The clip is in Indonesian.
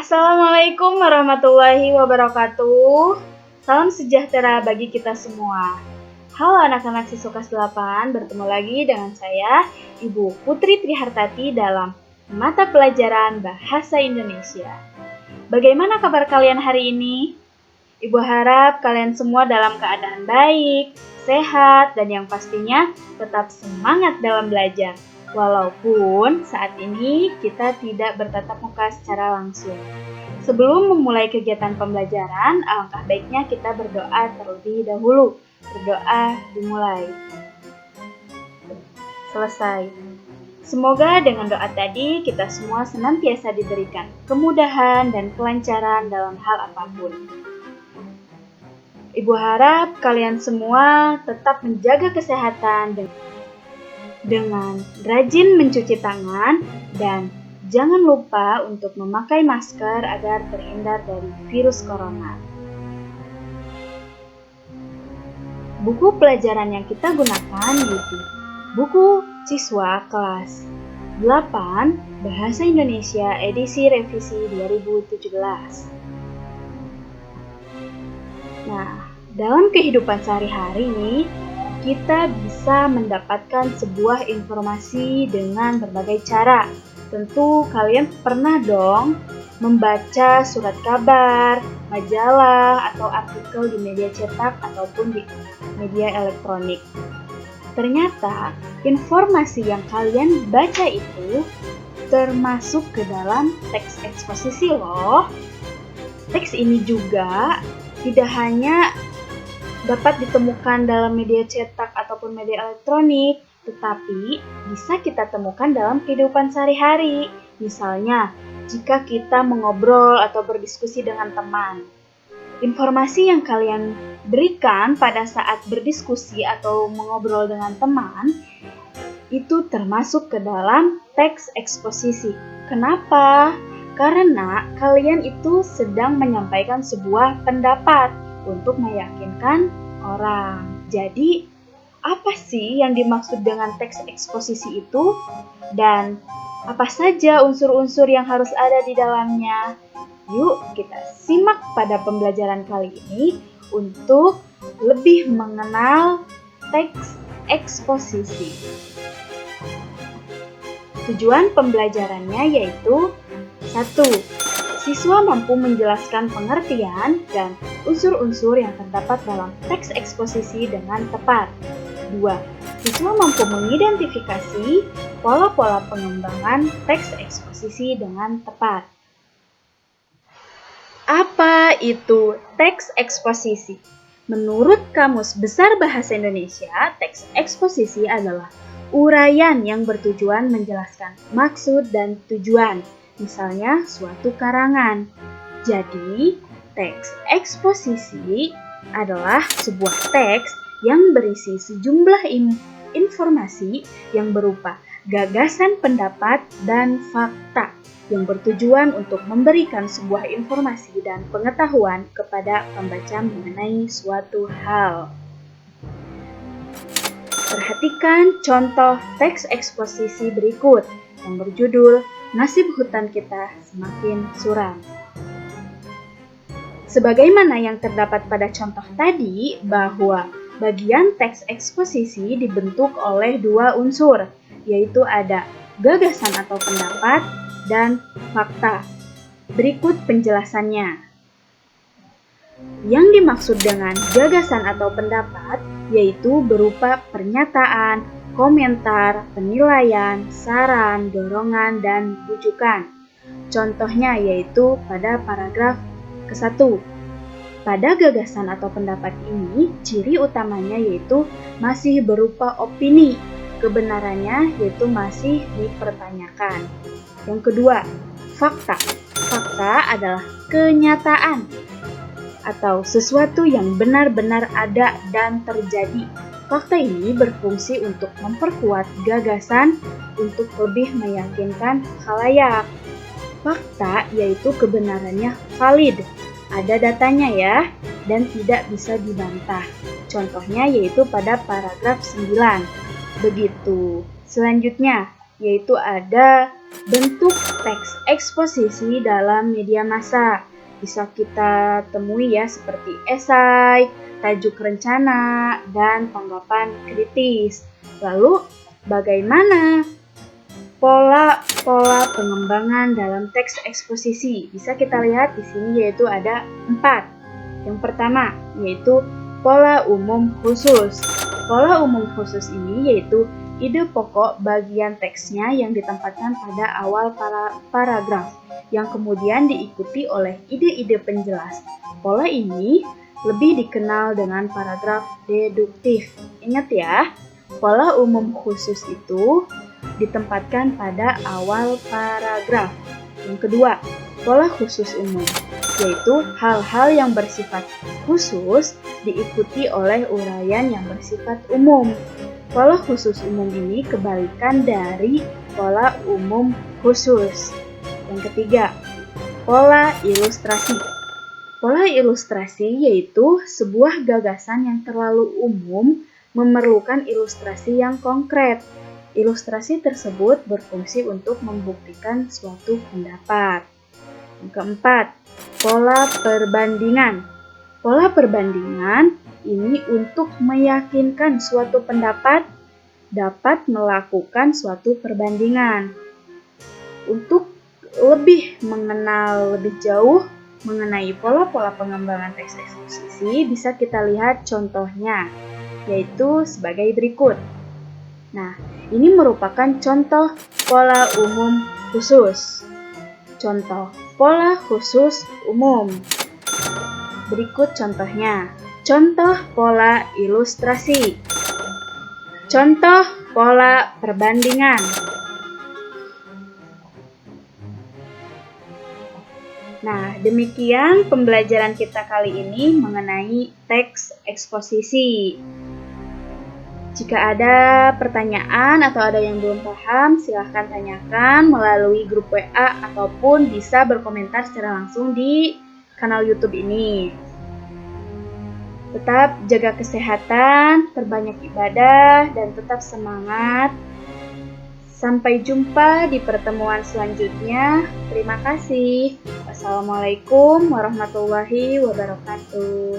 Assalamualaikum warahmatullahi wabarakatuh. Salam sejahtera bagi kita semua. Halo anak-anak siswa kelas 8, bertemu lagi dengan saya, Ibu Putri Trihartati dalam mata pelajaran Bahasa Indonesia. Bagaimana kabar kalian hari ini? Ibu harap kalian semua dalam keadaan baik, sehat, dan yang pastinya tetap semangat dalam belajar. Walaupun saat ini kita tidak bertatap muka secara langsung. Sebelum memulai kegiatan pembelajaran, alangkah baiknya kita berdoa terlebih dahulu. Berdoa dimulai. Selesai. Semoga dengan doa tadi kita semua senantiasa diberikan kemudahan dan kelancaran dalam hal apapun. Ibu harap kalian semua tetap menjaga kesehatan dengan rajin mencuci tangan dan jangan lupa untuk memakai masker agar terhindar dari virus corona. Buku pelajaran yang kita gunakan yaitu buku siswa kelas 8 Bahasa Indonesia edisi revisi 2017. Nah, dalam kehidupan sehari-hari kita bisa mendapatkan sebuah informasi dengan berbagai cara. Tentu kalian pernah dong membaca surat kabar, majalah, atau artikel di media cetak ataupun di media elektronik. Ternyata informasi yang kalian baca itu termasuk ke dalam teks eksposisi loh. Teks ini juga tidak hanya dapat ditemukan dalam media cetak ataupun media elektronik, tetapi bisa kita temukan dalam kehidupan sehari-hari. Misalnya, jika kita mengobrol atau berdiskusi dengan teman. Informasi yang kalian berikan pada saat berdiskusi atau mengobrol dengan teman, itu termasuk ke dalam teks eksposisi. Kenapa? Karena kalian itu sedang menyampaikan sebuah pendapat untuk meyakinkan orang. Jadi, apa sih yang dimaksud dengan teks eksposisi itu? Dan apa saja unsur-unsur yang harus ada di dalamnya? Yuk, kita simak pada pembelajaran kali ini untuk lebih mengenal teks eksposisi. Tujuan pembelajarannya yaitu 1. Siswa mampu menjelaskan pengertian dan unsur-unsur yang terdapat dalam teks eksposisi dengan tepat. 2. Siswa mampu mengidentifikasi pola-pola pengembangan teks eksposisi dengan tepat. Apa itu teks eksposisi? Menurut Kamus Besar Bahasa Indonesia, teks eksposisi adalah uraian yang bertujuan menjelaskan maksud dan tujuan. Misalnya suatu karangan. Jadi, teks eksposisi adalah sebuah teks yang berisi sejumlah informasi yang berupa gagasan, pendapat, dan fakta yang bertujuan untuk memberikan sebuah informasi dan pengetahuan kepada pembaca mengenai suatu hal. Perhatikan contoh teks eksposisi berikut yang berjudul Nasib hutan kita semakin suram. Sebagaimana yang terdapat pada contoh tadi, bahwa bagian teks eksposisi dibentuk oleh dua unsur, yaitu ada gagasan atau pendapat dan fakta. Berikut penjelasannya. Yang dimaksud dengan gagasan atau pendapat yaitu berupa pernyataan, komentar, penilaian, saran, dorongan, dan rujukan. Contohnya yaitu pada paragraf ke-1. Pada gagasan atau pendapat ini, ciri utamanya yaitu masih berupa opini. Kebenarannya yaitu masih dipertanyakan. Yang kedua, fakta. Fakta adalah kenyataan atau sesuatu yang benar-benar ada dan terjadi. Fakta ini berfungsi untuk memperkuat gagasan untuk lebih meyakinkan khalayak. Fakta yaitu kebenarannya valid, ada datanya ya, dan tidak bisa dibantah. Contohnya yaitu pada paragraf 9. Begitu. Selanjutnya, yaitu ada bentuk teks eksposisi dalam media massa. Bisa kita temui ya seperti esai, tajuk rencana, dan tanggapan kritis. Lalu, bagaimana pola pengembangan dalam teks eksposisi? Bisa kita lihat di sini yaitu ada 4. Yang pertama yaitu pola umum khusus. Pola umum khusus ini yaitu ide pokok bagian teksnya yang ditempatkan pada awal paragraf, yang kemudian diikuti oleh ide-ide penjelas. Pola ini lebih dikenal dengan paragraf deduktif. Ingat ya, pola umum khusus itu ditempatkan pada awal paragraf. Yang kedua, pola khusus umum, yaitu hal-hal yang bersifat khusus diikuti oleh uraian yang bersifat umum. Pola khusus umum ini kebalikan dari pola umum khusus. Yang ketiga, pola ilustrasi. Pola ilustrasi yaitu sebuah gagasan yang terlalu umum memerlukan ilustrasi yang konkret. Ilustrasi tersebut berfungsi untuk membuktikan suatu pendapat. Yang keempat, pola perbandingan. Pola perbandingan ini untuk meyakinkan suatu pendapat dapat melakukan suatu perbandingan. Untuk lebih mengenal lebih jauh mengenai pola-pola pengembangan teks eksposisi, bisa kita lihat contohnya, yaitu sebagai berikut. Nah, ini merupakan contoh pola umum khusus. Contoh pola khusus umum. Berikut contohnya. Contoh pola ilustrasi. Contoh pola perbandingan. Nah, demikian pembelajaran kita kali ini mengenai teks eksposisi. Jika ada pertanyaan atau ada yang belum paham, silahkan tanyakan melalui grup WA ataupun bisa berkomentar secara langsung di kanal YouTube ini. Tetap jaga kesehatan, perbanyak ibadah, dan tetap semangat. Sampai jumpa di pertemuan selanjutnya. Terima kasih. Wassalamualaikum warahmatullahi wabarakatuh.